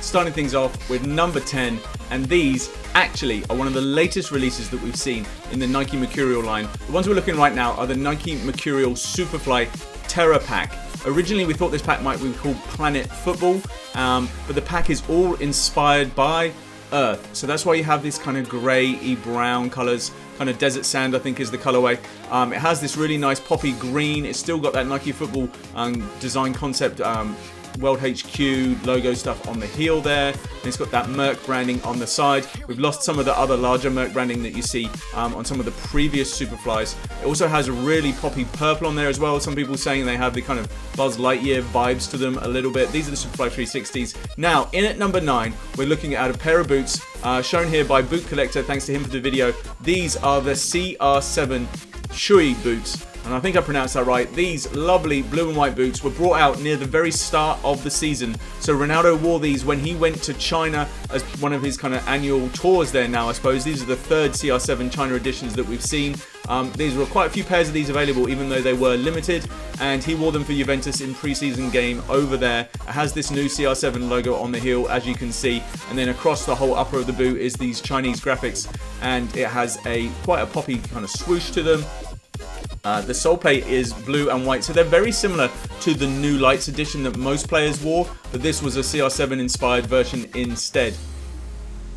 starting things off with number 10, and these actually are one of the latest releases that we've seen in the Nike Mercurial line. The ones we're looking at right now are the Nike Mercurial Superfly Terra Pack. Originally we thought this pack might be called Planet Football, but the pack is all inspired by Earth. So that's why you have these kind of grey-y brown colours, kind of desert sand I think is the colourway. It has this really nice poppy green. It's still got that Nike Football design concept, World HQ logo stuff on the heel there. And it's got that Merc branding on the side. We've lost some of the other larger Merc branding that you see on some of the previous Superflies. It also has a really poppy purple on there as well. Some people saying they have the kind of Buzz Lightyear vibes to them a little bit. These are the Superfly 360s. Now, in at number 9, we're looking at a pair of boots shown here by Boot Collector. Thanks to him for the video. These are the CR7 China boots. And I think I pronounced that right. These lovely blue and white boots were brought out near the very start of the season. So Ronaldo wore these when he went to China as one of his kind of annual tours there now, I suppose. These are the third CR7 China editions that we've seen. These were quite a few pairs of these available, even though they were limited. And he wore them for Juventus in pre-season game over there. It has this new CR7 logo on the heel, as you can see. And then across the whole upper of the boot is these Chinese graphics. And it has quite a poppy kind of swoosh to them. The sole plate is blue and white, so they're very similar to the New Lights edition that most players wore, but this was a CR7 inspired version instead.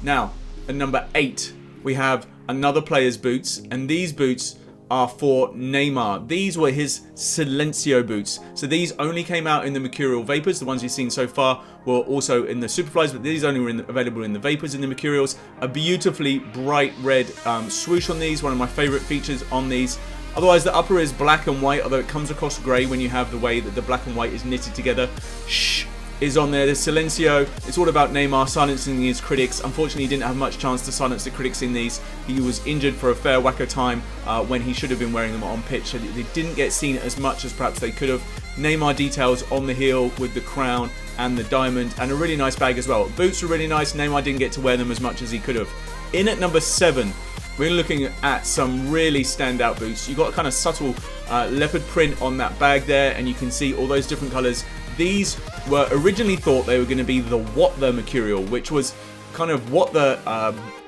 Now, at number 8, we have another player's boots, and these boots are for Neymar. These were his Silencio boots. So these only came out in the Mercurial Vapors. The ones you've seen so far were also in the Superflies, but these only were available in the Vapors in the Mercurials. A beautifully bright red swoosh on these, one of my favorite features on these. Otherwise, the upper is black and white, although it comes across grey when you have the way that the black and white is knitted together. Shh is on there. The Silencio, it's all about Neymar silencing his critics. Unfortunately, he didn't have much chance to silence the critics in these. He was injured for a fair whack of time when he should have been wearing them on pitch, so they didn't get seen as much as perhaps they could have. Neymar details on the heel with the crown and the diamond, and a really nice bag as well. Boots were really nice. Neymar didn't get to wear them as much as he could have. In at number 7, we're looking at some really standout boots. You've got a kind of subtle leopard print on that bag there, and you can see all those different colours. These were originally thought they were going to be the What the Mercurial, which was kind of what the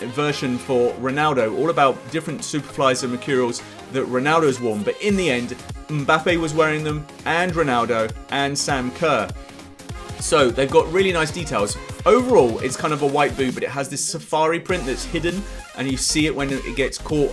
version for Ronaldo, all about different Superflies and Mercurials that Ronaldo's worn. But in the end, Mbappe was wearing them, and Ronaldo, and Sam Kerr. So they've got really nice details. Overall, it's kind of a white boot, but it has this safari print that's hidden, and you see it when it gets caught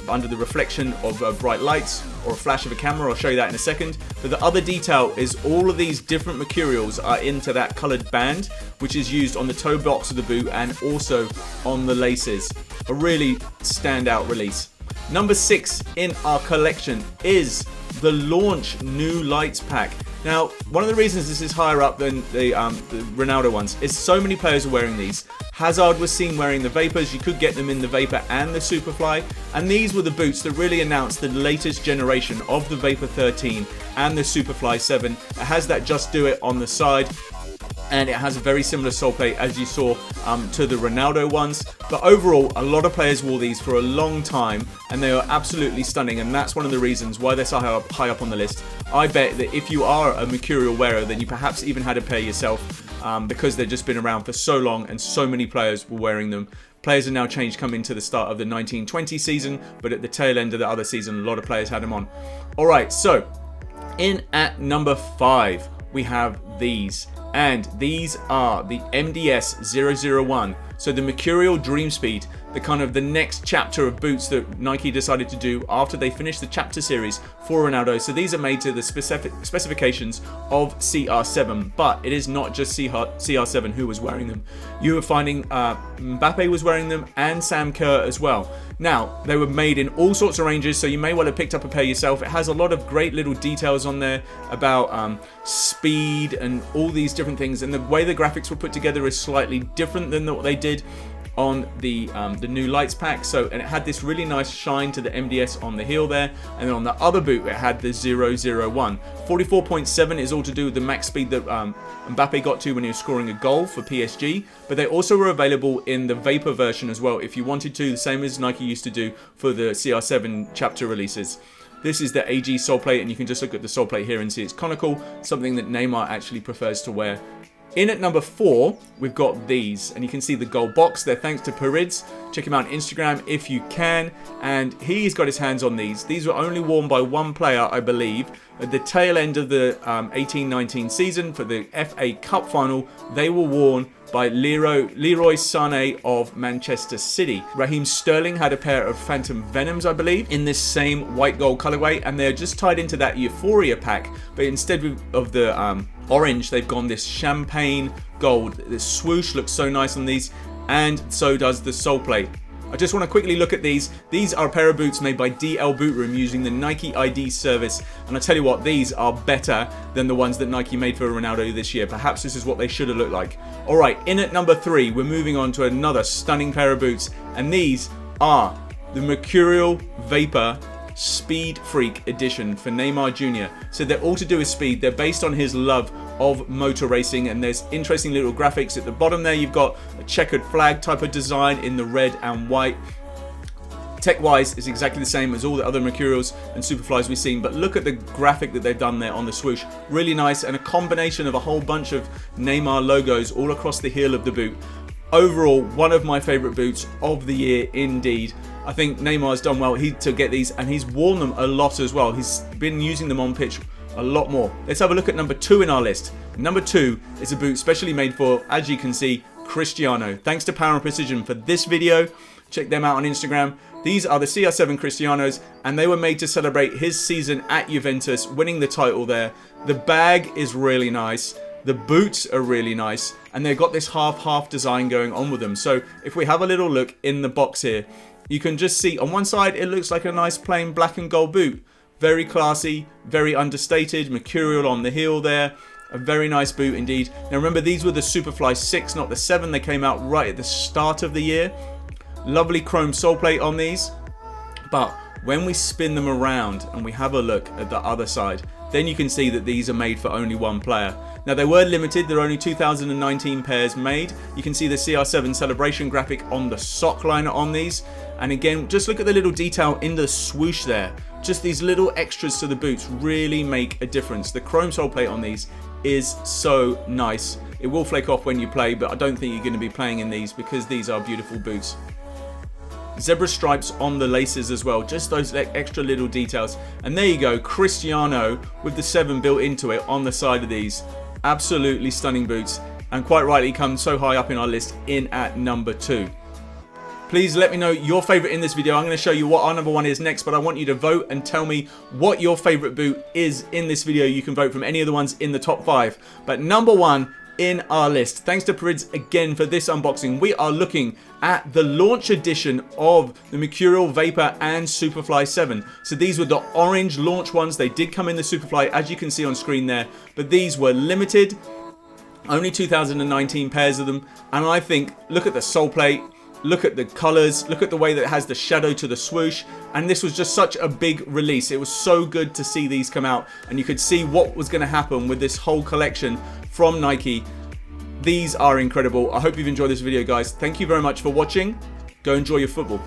under the reflection of bright lights or a flash of a camera. I'll show you that in a second. But the other detail is all of these different Mercurials are into that coloured band, which is used on the toe box of the boot and also on the laces. A really standout release. Number 6 in our collection is the launch New Lights pack. Now, one of the reasons this is higher up than the Ronaldo ones is so many players are wearing these. Hazard was seen wearing the Vapors. You could get them in the Vapor and the Superfly. And these were the boots that really announced the latest generation of the Vapor 13 and the Superfly 7. It has that Just Do It on the side. And it has a very similar sole plate as you saw to the Ronaldo ones. But overall, a lot of players wore these for a long time, and they are absolutely stunning, and that's one of the reasons why they're so high up on the list. I bet that if you are a Mercurial wearer, then you perhaps even had a pair yourself, because they've just been around for so long and so many players were wearing them. Players have now changed coming to the start of the 1920 season, but at the tail end of the other season, a lot of players had them on. Alright, so in at number 5, we have these. And these are the MDS 001. So the Mercurial Dream Speed, the next chapter of boots that Nike decided to do after they finished the chapter series for Ronaldo. So these are made to the specifications of CR7, but it is not just CR7 who was wearing them. You were finding Mbappe was wearing them and Sam Kerr as well. Now, they were made in all sorts of ranges, so you may well have picked up a pair yourself. It has a lot of great little details on there about speed and all these different things, and the way the graphics were put together is slightly different than what they did on the New Lights pack. So, and it had this really nice shine to the MDS on the heel there, and then on the other boot it had the 001. 44.7 is all to do with the max speed that Mbappe got to when he was scoring a goal for PSG, but they also were available in the Vapor version as well if you wanted to, the same as Nike used to do for the CR7 chapter releases. This is the AG sole plate, and you can just look at the sole plate here and see it's conical, something that Neymar actually prefers to wear In at number 4, we've got these, and you can see the gold box. They're thanks to Perids. Check him out on Instagram if you can, and he's got his hands on these. These were only worn by one player, I believe, at the tail end of the 18-19 season for the FA Cup final. They were worn by Leroy Sané of Manchester City. Raheem Sterling had a pair of Phantom Venoms, I believe, in this same white gold colorway, and they're just tied into that Euphoria pack, but instead of the orange, they've gone this champagne gold. This swoosh looks so nice on these, and so does the sole plate. I just want to quickly look at these. These are a pair of boots made by DL Boot Room using the Nike ID service. And I tell you what, these are better than the ones that Nike made for Ronaldo this year. Perhaps this is what they should have looked like. All right, in at number 3, we're moving on to another stunning pair of boots. And these are the Mercurial Vapor Speed Freak edition for Neymar Jr. So they're all to do with speed. They're based on his love of motor racing, and there's interesting little graphics at the bottom there. You've got a checkered flag type of design in the red and white. Tech-wise, it's exactly the same as all the other Mercurials and Superflies we've seen, but look at the graphic that they've done there on the swoosh. Really nice, and a combination of a whole bunch of Neymar logos all across the heel of the boot. Overall, one of my favourite boots of the year indeed. I think Neymar's done well to get these, and he's worn them a lot as well. He's been using them on pitch a lot more. Let's have a look at number 2 in our list. Number 2 is a boot specially made for, as you can see, Cristiano. Thanks to Power and Precision for this video. Check them out on Instagram. These are the CR7 Cristianos, and they were made to celebrate his season at Juventus, winning the title there. The bag is really nice. The boots are really nice, and they've got this half-half design going on with them. So if we have a little look in the box here, you can just see on one side it looks like a nice plain black and gold boot. Very classy, very understated, Mecurial on the heel there. A very nice boot indeed. Now remember, these were the Superfly 6, not the 7. They came out right at the start of the year. Lovely chrome sole plate on these. But when we spin them around and we have a look at the other side, then you can see that these are made for only one player. Now they were limited, there are only 2019 pairs made. You can see the CR7 celebration graphic on the sock liner on these. And again, just look at the little detail in the swoosh there. Just these little extras to the boots really make a difference. The chrome sole plate on these is so nice. It will flake off when you play, but I don't think you're going to be playing in these because these are beautiful boots. Zebra stripes on the laces as well, just those extra little details. And there you go, Cristiano with the 7 built into it on the side of these. Absolutely stunning boots, and quite rightly come so high up in our list in at number 2. Please let me know your favourite in this video. I'm going to show you what our number 1 is next, but I want you to vote and tell me what your favourite boot is in this video. You can vote from any of the ones in the top 5. But number 1 in our list, thanks to Perids again for this unboxing, we are looking at the launch edition of the Mecurial Vapor and Superfly 7. So these were the orange launch ones. They did come in the Superfly, as you can see on screen there, but these were limited. Only 2019 pairs of them, and I think, look at the sole plate, look at the colours, look at the way that it has the shadow to the swoosh, and this was just such a big release. It was so good to see these come out, and you could see what was going to happen with this whole collection from Nike. These are incredible. I hope you've enjoyed this video, guys. Thank you very much for watching. Go enjoy your football.